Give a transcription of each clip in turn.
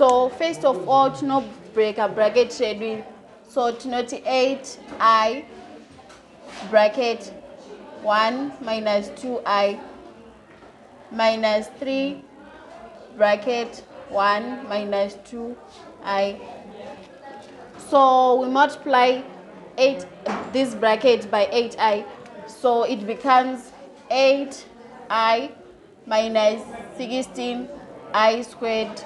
So first of all, to not break a bracket schedule. So to not 8I bracket 1 minus 2I minus 3 bracket 1 minus 2I. So we multiply this bracket by 8I. So it becomes 8I minus 16I squared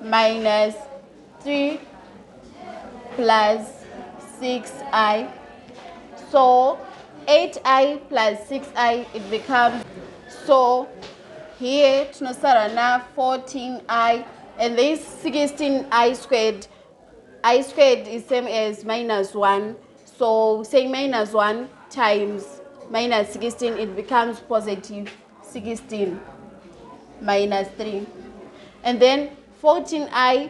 minus 3 plus 6I. So 8I plus 6I, it becomes, so here tunosarana 14I, and this 16I squared. I squared is same as minus 1. So say minus 1 times minus 16, it becomes positive 16 minus 3. And then 14I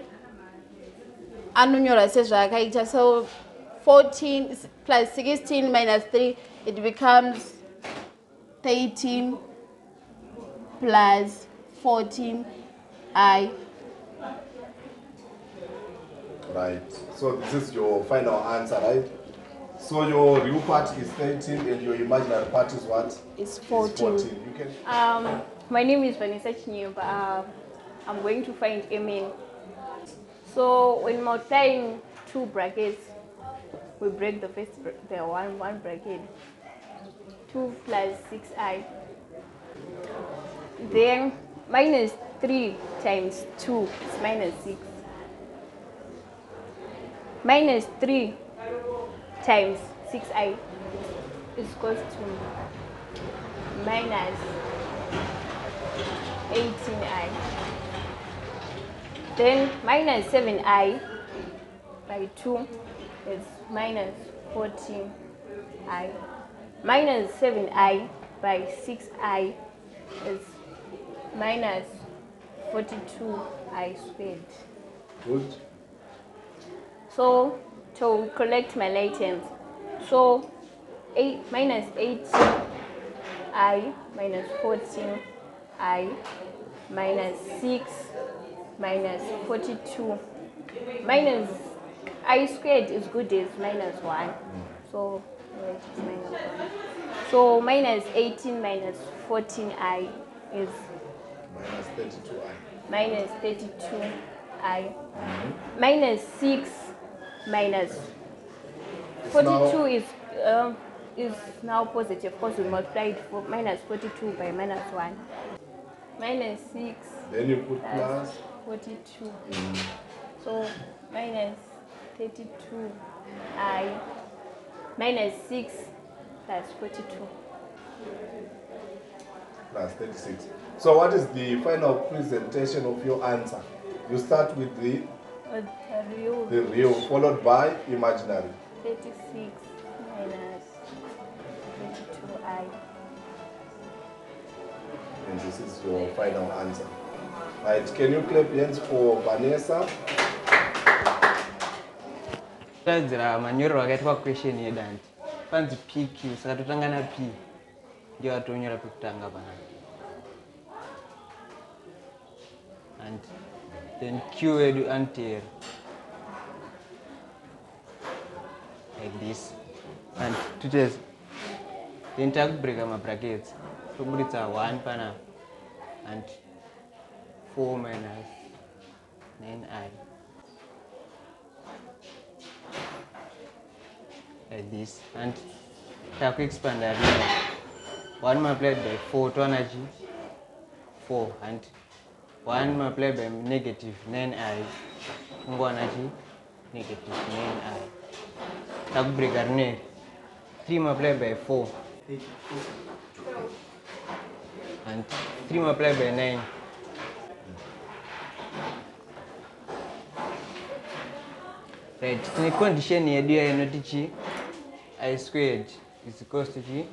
anunyora sezvakaita, so 14 plus 16 minus 3, it becomes 13 plus 14I. Right. So this is your final answer, right? So your real part is 13 and your imaginary part is what? It's 14. You can... My name is Vanessa Chinyumba. I'm going to find MN. So when multiplying two brackets, we break the first one bracket. 2 plus 6I. Then minus 3 times 2 is minus 6. Minus 3 times 6I is equals to minus 18I. Then minus 7I by 2 is minus 14I. Minus 7I by 6I is minus 42I squared. Good. So to collect my items, so minus 18I minus 14I minus 6 minus 42 minus I squared is good as minus 1. So it's minus 1. So minus 18 minus 14I is Minus 32I. minus 32I. Minus 6 minus 42 is now positive because we multiplied for minus 42 by minus 1. Minus 6. Then you put plus 42. So minus 32I minus 6 plus 42. plus 36. So what is the final presentation of your answer? You start with the real followed by imaginary. 36 minus 32I. And this is your final answer. Right, can you clap hands for Vanessa? Tadzira manyoro wakaitwa question yedanti. Panzi PQ saka totanga na P. Ndio atonyora pekutanga pana. And then Q edu anterior. Like this. And to just then tag break my brackets. So it's a 1 pana and 4 minus 9I. Like this. And tag expand that 1 multiplied by 4 to energy 4 and 1 multiplied by negative 9I. Energy negative 9I. Tag break 3 multiplied by 4 and 3 multiplied by 9. Right, the condition here I know that I squared is equal to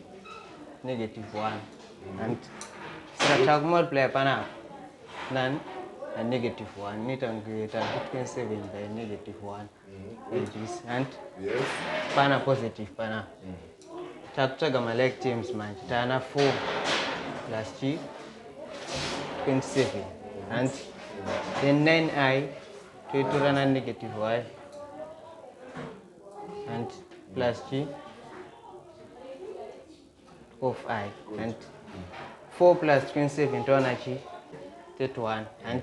negative 1 and so multiply pana none and negative 1 need to create 7 by negative 1 like this and yes pana positive pana takutsvaga ma like terms manje tana 4 plus 3 27 and Then 9i toitora negative y and plus g of I. And 4 plus 27 towana g 31 and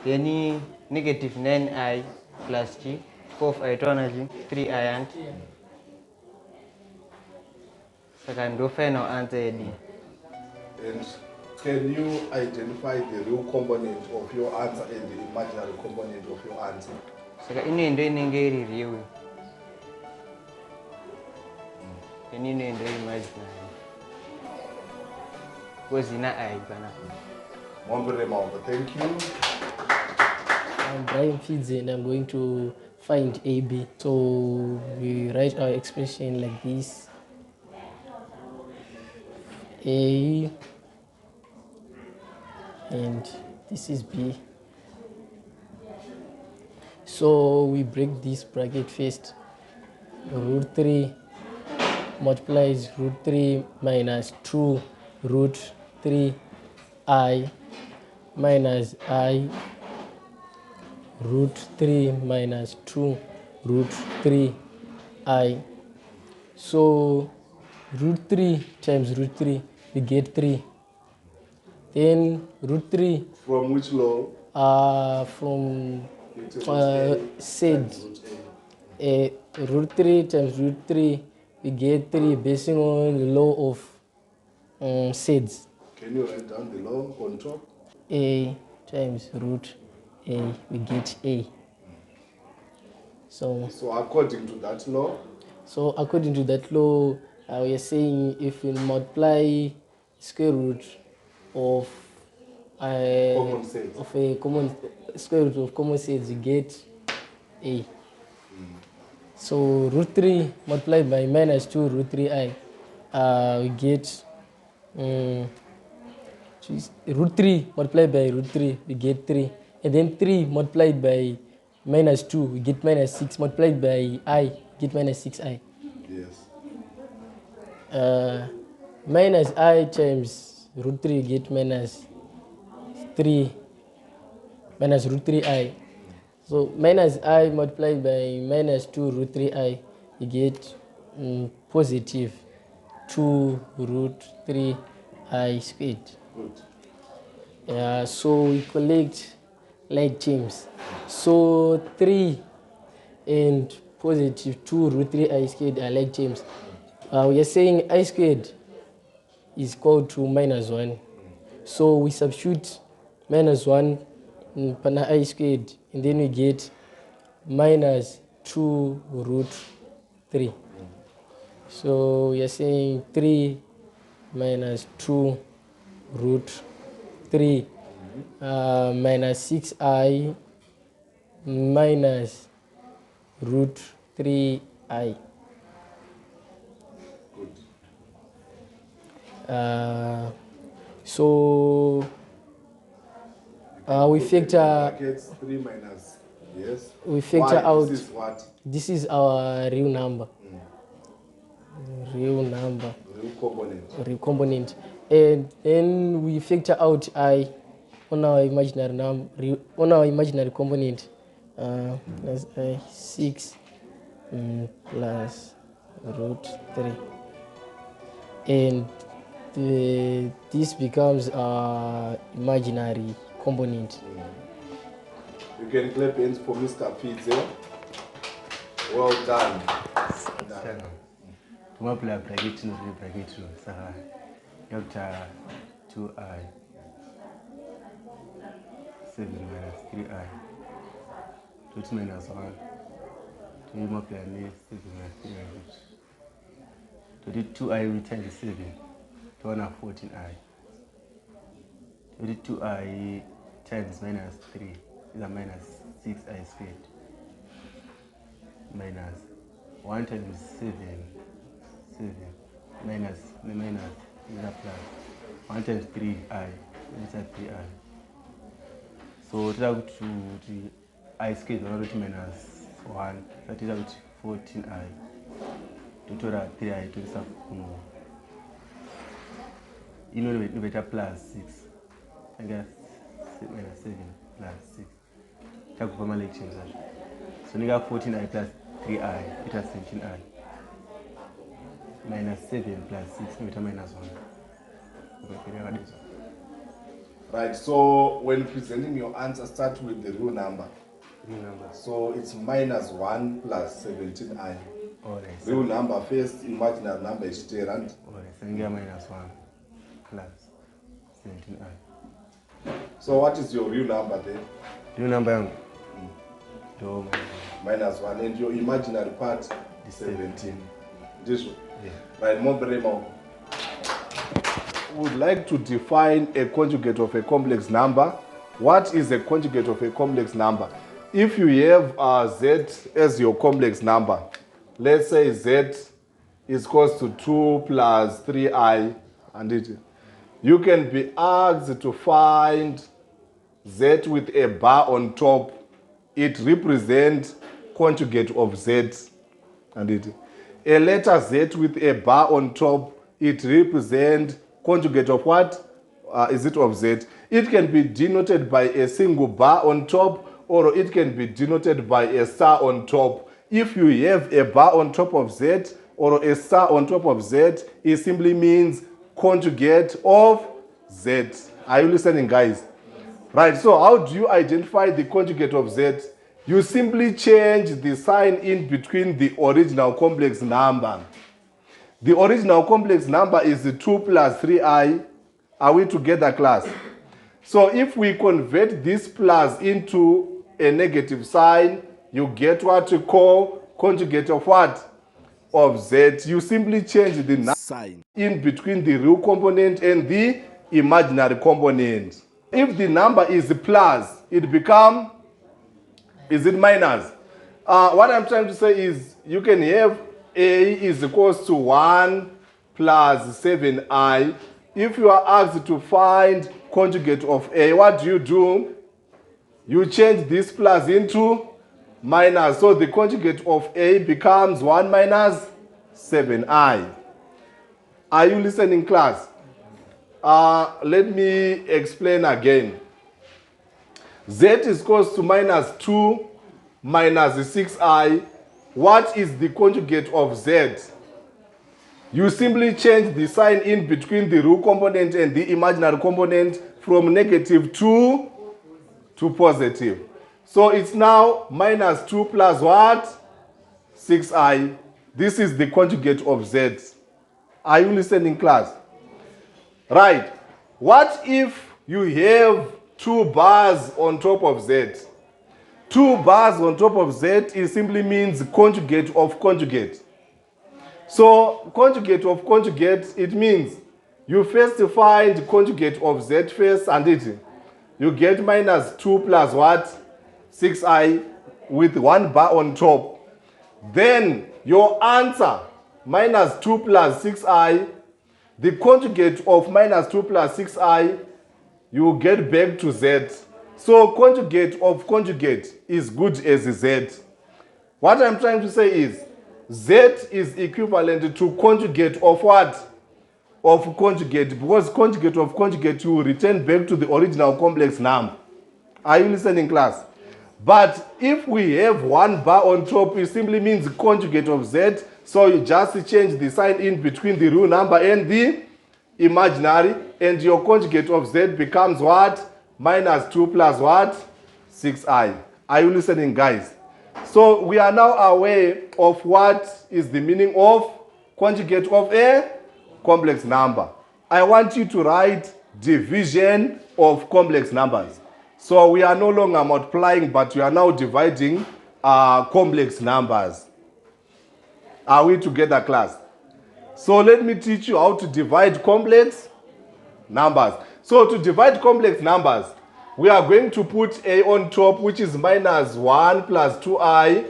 then negative 9i plus g 4 of I towana g 3i and second do final answer yedu. And can you identify the real component of your answer and the imaginary component of your answer? Saka ino inenge iri real. Ino ndo imaginary. Because ina I bana. Thank you. I'm Brian Fidze and I'm going to find AB. So we write our expression like this. A and this is B. So we break this bracket first. Root 3 multiplies root 3 minus 2 root 3 I minus I root 3 minus 2 root 3 I. So root 3 times root 3, we get 3. Then root 3 From which law? from said root 3 times root 3, we get 3 based on the law of seds. Can you write down the law on top? A times root A, we get A. So according to that law? So according to that law, we are saying if we multiply square root of a common square root of common sets, we get A. So root 3 multiplied by minus 2 root 3i, we get root 3 multiplied by root 3, we get 3. And then 3 multiplied by minus 2, we get minus 6. Multiplied by I, get minus 6i. Yes. Minus I times root 3, get minus 3, minus root 3i. So minus I multiplied by minus 2 root 3i, you get positive 2 root 3i squared. Good. So we collect like terms. So 3 and positive 2 root 3i squared are like terms. We are saying I squared is equal to minus 1. So we substitute minus 1 per I squared, and then we get minus 2 root 3. So we are saying 3 minus 2 root 3 minus 6i minus root 3i. Good. So we factor 3 minus, yes. We factor out. This is what? This is our real number. Real number. Real component. Real component. And then we factor out I on our imaginary number, on our imaginary component. Plus I 6 plus root 3. And this becomes our imaginary component. You can clap hands for Mr. Fidze. Well done. Tumapula bracket no bracket no saha. Yokta 2i 7 minus 3i 2 minus 1 tumapula ni 7 minus 3i 2i we times 7 to 14i 2i times minus 3 is a minus 6i squared minus 1 times 7 minus is a plus 1 times 3i is a 3i. So it is to I squared minus 1, that is 14i to 3i to the you know the better plus 6. I guess minus 7. plus 6 takupa ma-lections acho so nika 14i plus 3i ita 17i minus 7 plus 6 noita minus 1 ukapera yakadesa. Right, so when presenting your answer, start with the real number. Real number. So it's minus 1 plus 17i. Alright. Real number first, imaginary number is 10, right? Alright, so ngia minus 1 plus 17i. So what is your real number then? Real number yangu do Minus 1, and your imaginary part is 17. This one. yeah. Right, Mombremo. Would like to define a conjugate of a complex number. What is a conjugate of a complex number? If you have z as your complex number, let's say z is equals to 2 plus 3i, and you can be asked to find z with a bar on top. It represents conjugate of z, and a letter z with a bar on top, it represents conjugate of what? Is it of z? It can be denoted by a single bar on top, or it can be denoted by a star on top. If you have a bar on top of z or a star on top of z, it simply means conjugate of z. Are you listening, guys? Right, so how do you identify the conjugate of z? You simply change the sign in between the original complex number. The original complex number is 2 plus 3i. Are we together, class? So if we convert this plus into a negative sign, you get what you call conjugate of what? Of z. You simply change the sign in between the real component and the imaginary component. If the number is plus, it becomes, is it minus? What I'm trying to say is you can have a is equals to 1 plus 7i. If you are asked to find conjugate of a, what do? You change this plus into minus. So the conjugate of a becomes 1 minus 7i. Are you listening, class? Let me explain again. Z is equals to minus 2 minus 6i. What is the conjugate of z? You simply change the sign in between the real component and the imaginary component from negative 2 to positive. So it's now minus 2 plus what? 6i. This is the conjugate of z. Are you listening, class? Right. What if you have 2 bars on top of z? 2 bars on top of z, it simply means conjugate of conjugate. So conjugate of conjugate, it means you first find conjugate of z first, and you get minus 2 plus what? 6i with 1 bar on top. Then your answer, minus 2 plus 6i, the conjugate of minus 2 plus 6i, you get back to z. So conjugate of conjugate is good as z. What I'm trying to say is z is equivalent to conjugate of what? Of conjugate, because conjugate of conjugate you return back to the original complex number. Are you listening, class? But if we have 1 bar on top, it simply means conjugate of z. So you just change the sign in between the real number and the imaginary, and your conjugate of z becomes what? Minus 2 plus what? 6i. Are you listening, guys? So we are now aware of what is the meaning of conjugate of a complex number. I want you to write division of complex numbers. So we are no longer multiplying, but we are now dividing complex numbers. Are we together, class? So let me teach you how to divide complex numbers. So to divide complex numbers, we are going to put a on top, which is minus 1 plus 2i.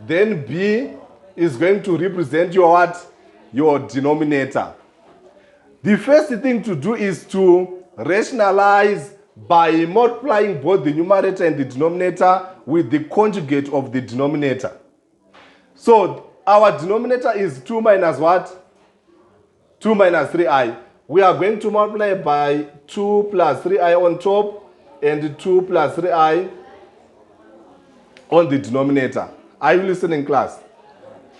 Then b is going to represent your what? Your denominator. The first thing to do is to rationalize by multiplying both the numerator and the denominator with the conjugate of the denominator. So our denominator is 2 minus what? 2 minus 3i. We are going to multiply by 2 plus 3i on top. and 2 plus 3i on the denominator. Are you listening, class?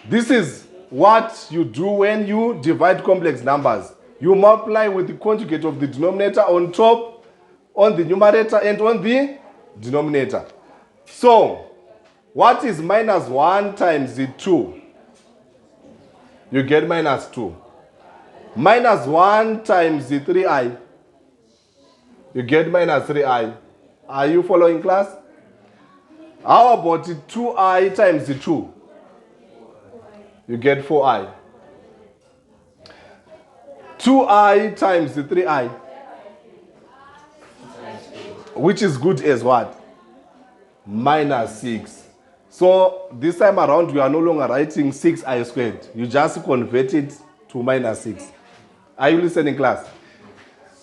This is what you do when you divide complex numbers. You multiply with the conjugate of the denominator on top, on the numerator, and on the denominator. So, what is minus 1 times the 2? You get minus 2. Minus 1 times the 3i. You get minus 3i. Are you following, class? How about the 2i times the 2? You get 4i. 2i times the 3i. Which is good as what? Minus 6. So this time around, you are no longer writing 6i squared. You just convert it to minus 6. Are you listening, class?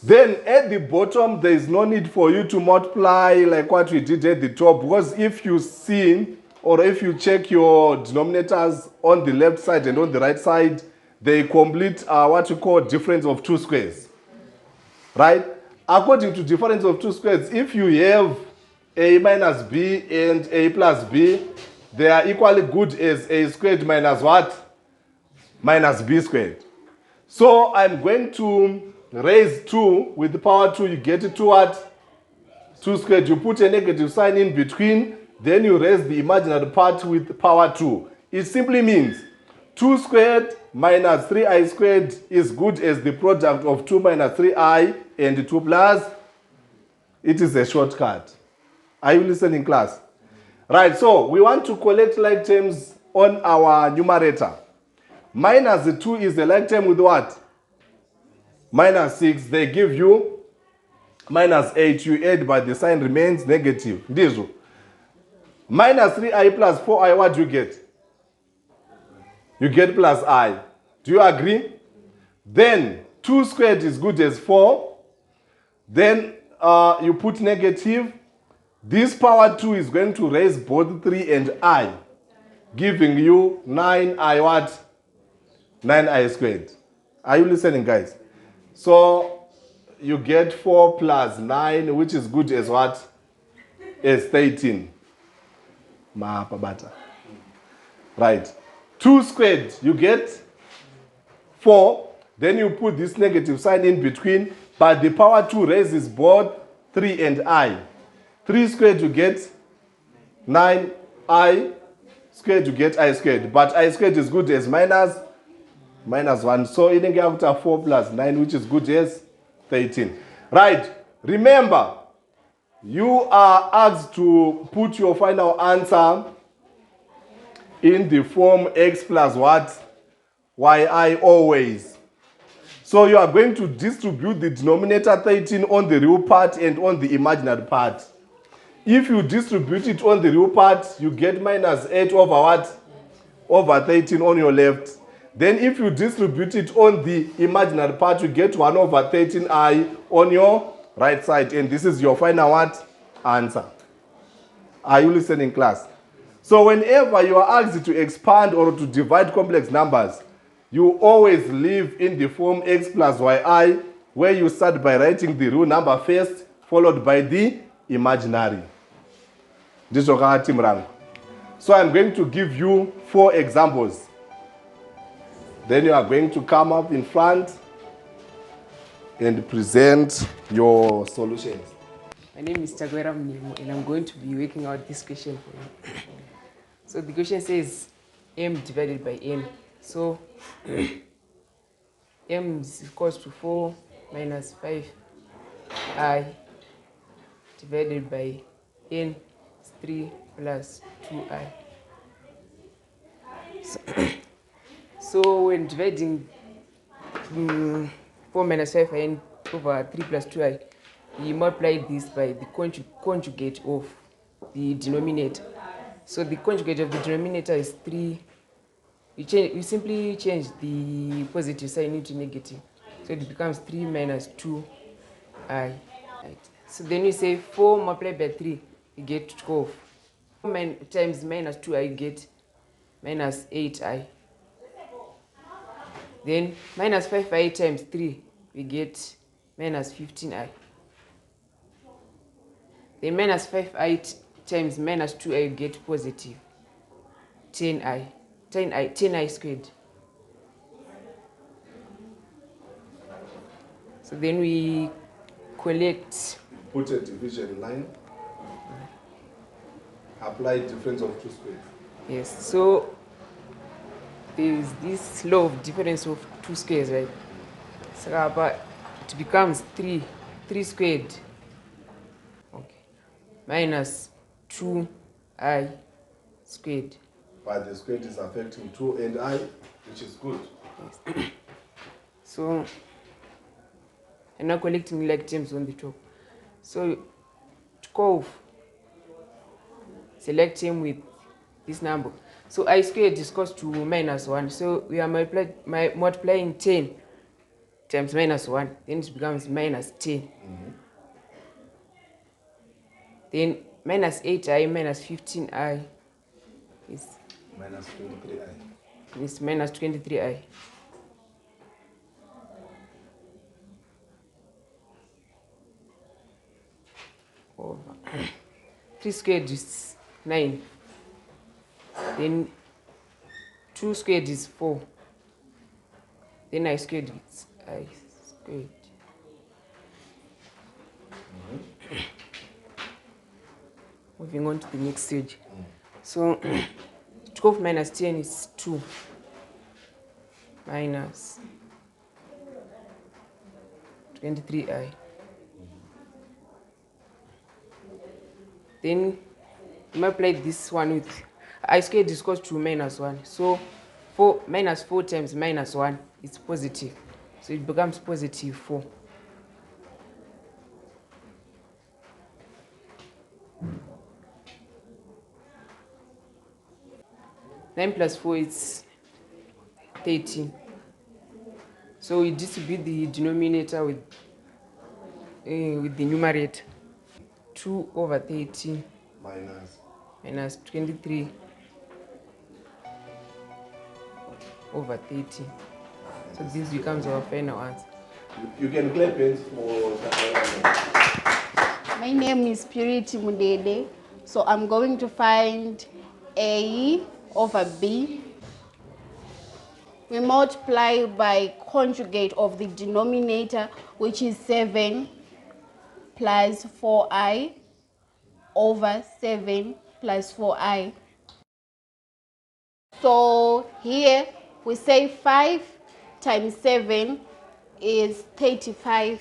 Then at the bottom, there is no need for you to multiply like what we did at the top, because if you see or if you check your denominators on the left side and on the right side, they complete what you call difference of two squares. Right? According to difference of two squares, if you have a minus b and a plus b, they are equally good as a squared minus what? Minus b squared. So I'm going to raise 2 with the power 2, you get it to what? 2 squared. You put a negative sign in between, then you raise the imaginary part with power 2. It simply means 2 squared minus 3i squared is good as the product of 2 minus 3i and 2 plus. It is a shortcut. Are you listening, class? Right, so we want to collect like terms on our numerator. Minus the 2 is the like term with what? Minus 6. They give you minus 8. You add, but the sign remains negative. Ndizo. Minus 3i plus 4i, what do you get? You get plus I. Do you agree? Then 2 squared is good as 4. Then you put negative. This power 2 is going to raise both 3 and I, giving you 9i what? 9i squared. Are you listening, guys? So you get 4 plus 9, which is good as what? As 13. Right. 2 squared, you get 4. Then you put this negative sign in between, but the power 2 raises both 3 and I. 3 squared, you get 9i squared, you get I squared. But I squared is good as minus 1. So in after 4 plus 9, which is good as 13. Right. Remember, you are asked to put your final answer in the form x plus what? yi always. So you are going to distribute the denominator 13 on the real part and on the imaginary part. If you distribute it on the real part, you get minus 8 over what? Over 13 on your left. Then if you distribute it on the imaginary part, you get 1 over 13i on your right side. And this is your final what? Answer. Are you listening, class? So whenever you are asked to expand or to divide complex numbers, you always leave in the form x plus yi, where you start by writing the real number first, followed by the imaginary. So I'm going to give you 4 examples. Then you are going to come up in front and present your solutions. My name is Chagwera Mnimo, and I'm going to be working out this question for you. So the question says m divided by n. So m is equals to 4 minus 5i divided by n is 3 plus 2i. So when dividing 4 minus 5i over 3 plus 2i, we multiply this by the conjugate of the denominator. So the conjugate of the denominator is 3. We simply change the positive sign into negative. So it becomes 3 minus 2i. Right. So then you say 4 multiplied by 3, you get 12. 4 times minus 2i, you get minus 8i. Then minus 5i times 3, we get minus 15i. Then minus 5i times minus 2i, you get positive 10i. 10i squared. So then we collect. Put a division line. Apply difference of two squares. Yes, so there is this law of difference of two squares, right? So but it becomes 3 squared, okay, minus 2i squared. But the squared is affecting 2 and I, which is good. Yes. So I'm now collecting like terms on the top. So to cove, select term with this number. So I squared is equals to minus 1. So we are multiplying 10 times minus 1. Then it becomes minus 10. Then minus 8i minus 15i is Minus 23i. is minus 23i. Over 3 squared is 9. Then 2 squared is 4. Then I squared is I squared. Moving on to the next stage. So 12 minus 10 is 2 minus 23i. Then multiply this one with I squared is equal to minus 1. So 4 minus 4 times minus 1 is positive. So it becomes positive 4. Nine plus 4 is 13. So we distribute the denominator with the numerator. 2 over 13 minus 23 over 13. So this becomes our final answer. You can play pens for My name is Purity Mudede, so I'm going to find A over B. We multiply by conjugate of the denominator, which is 7 plus 4i over 7 plus 4i. So here we say 5 times 7 is 35.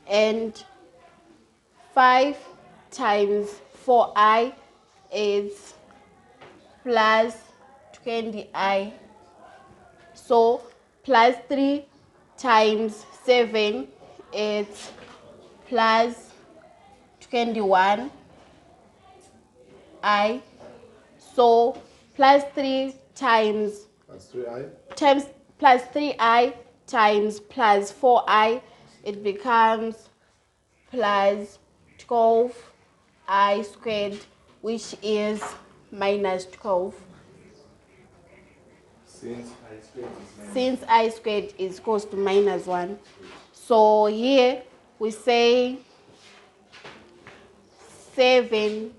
And 5 times 4i is plus 20i. So plus 3 times 7 is plus 21i. So plus 3 times plus 3i times plus 3i times plus 4i, it becomes plus 12i squared, which is minus 12. Since I squared is equals to minus 1. So here we say 7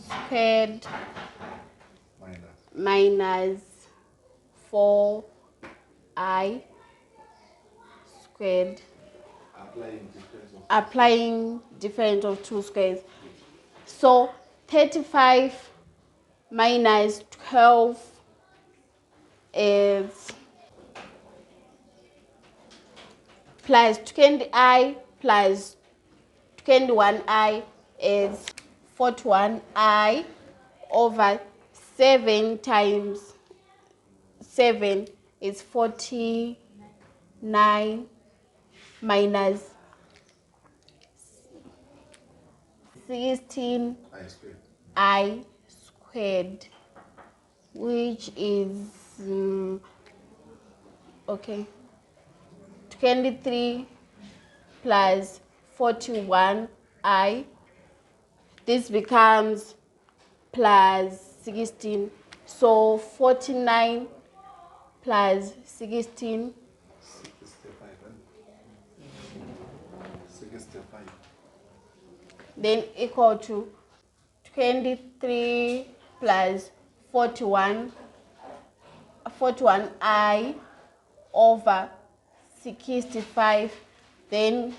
squared minus 4i squared, applying difference of two squares. So 35 minus 12 is plus 20i plus 21i is 41i over 7 times 7 is 49 minus 16i squared, which is okay, 23 plus 41i. This becomes plus 16. So 49 plus 16 65. Then equal to 23 plus 41i over 65. Then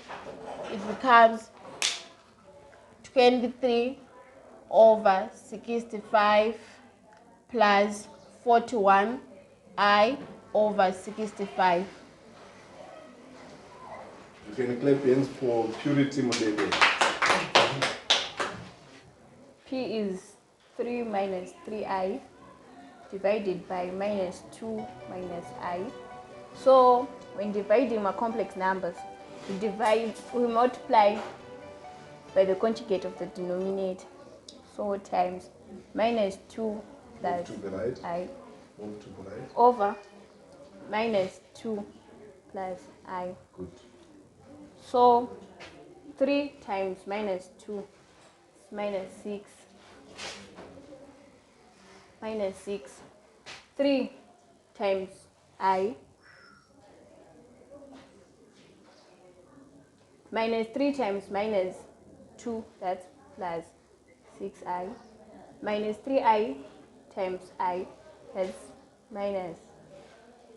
it becomes 23 over 65 plus 41i over 65. You can clap hands for Purity Mudede. P is 3 minus 3i divided by minus 2 minus I. So when dividing my complex numbers, we multiply by the conjugate of the denominator. So times minus 2 plus to the right. I Move to the right. over minus 2 plus I. Good. So 3 times minus 2 is minus 6. Minus 6. 3 times I. Minus 3 times minus 2, that's plus 6i. Minus 3i times I, that's minus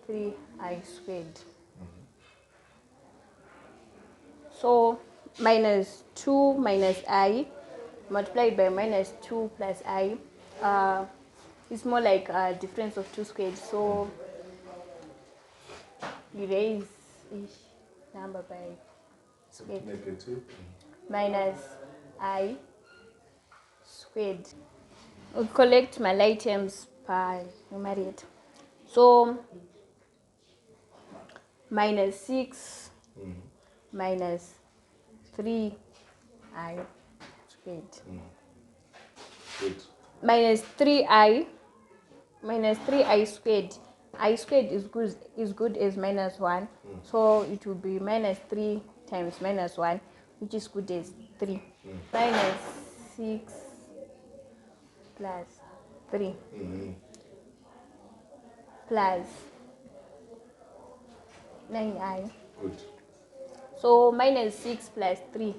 3i squared. So minus 2 minus I multiplied by minus 2 plus I is more like a difference of 2 squared. So we raise each number by squared. Negative. Minus I squared. We'll collect my items per numerator. So minus 6 minus 3i squared. Good. Minus 3i squared. I squared is good as minus 1. So it will be minus 3 times minus 1, which is good as 3. Minus 6 plus 3 plus 9i. Good. So minus 6 plus 3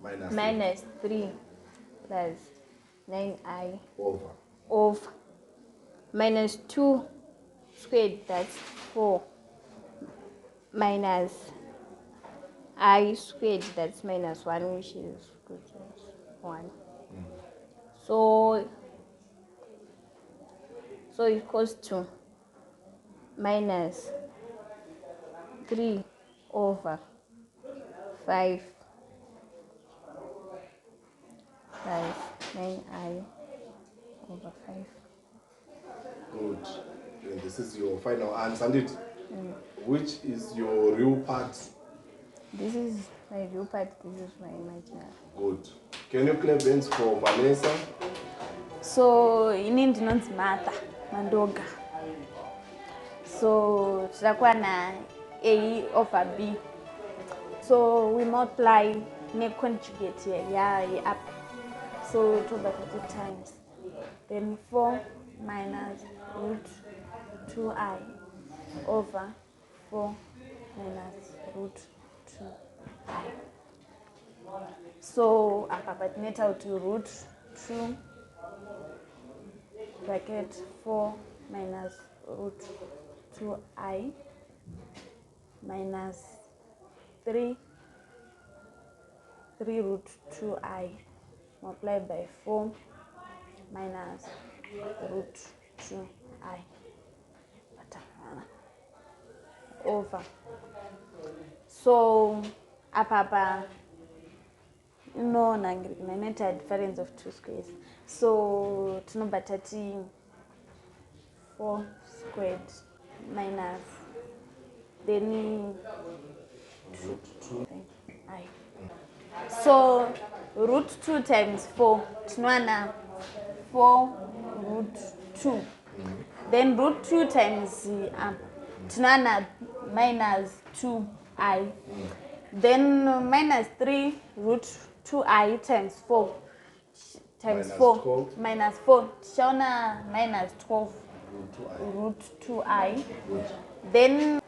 Minus minus 3 plus 9i over. of minus 2 squared, that's 4, minus I squared, that's minus 1, which is good as 1. So it equals to minus 3 over 5 plus 9i over 5. Good. And this is your final answer, and it. Which is your real part? This is my real part, this is my imaginary. Good. Can you clap hands for Vanessa? So ini ndinonzi Martha Mandoga. So titakuwa na A over B. So we multiply ne conjugate here up. So 2 by 50 times. Then 4 minus root 2i over 4 minus root 2i. So apa tineta out to root 2 bracket 4 minus root 2i minus 3 root 2i multiplied by 4 minus root 2i over. So apa no naneta difference of 2 squares. So tinobata 4 squared minus then root 2i. So root 2 times 4 tinowana 4 root 2. Then root 2 times tinowana minus 2i. Then minus 3 root 2i times 4 times Minus 4 12. minus 4 tichaona minus 12 root 2i. Then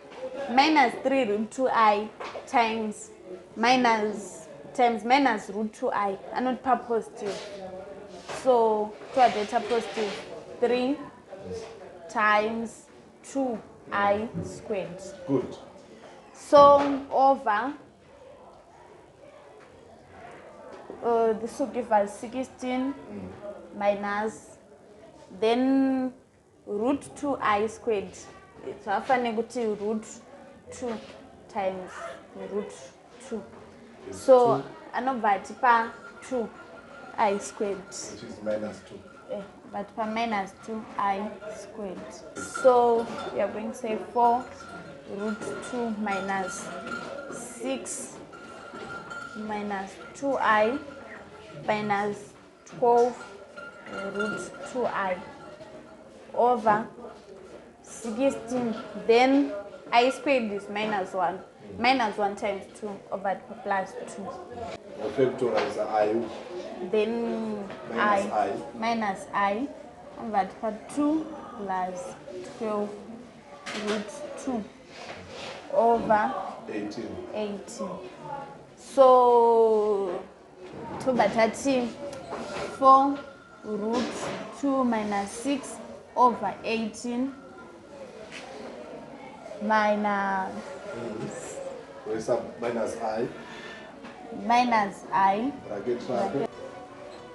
minus 3 root 2i times minus times minus root 2i, and not per positive. So to a data positive 3 times 2i squared. Good. So over, this will give us 16 minus, then root 2i squared. It's often root 2 times root 2. So anobati pa 2i squared. Which is minus 2. But per minus 2i squared. So we are going to say 4 root 2 minus 6 minus 2i minus 12 root 2i over 16. Then I squared is minus 1. Minus 1 times 2 over plus 2. Factorize I. Then minus I over 2 plus 12 root 2 over 18. So 2 by 4 root 2 minus 6 over 18 minus minus I Bracket.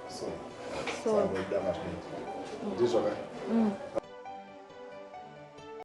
So. This okay?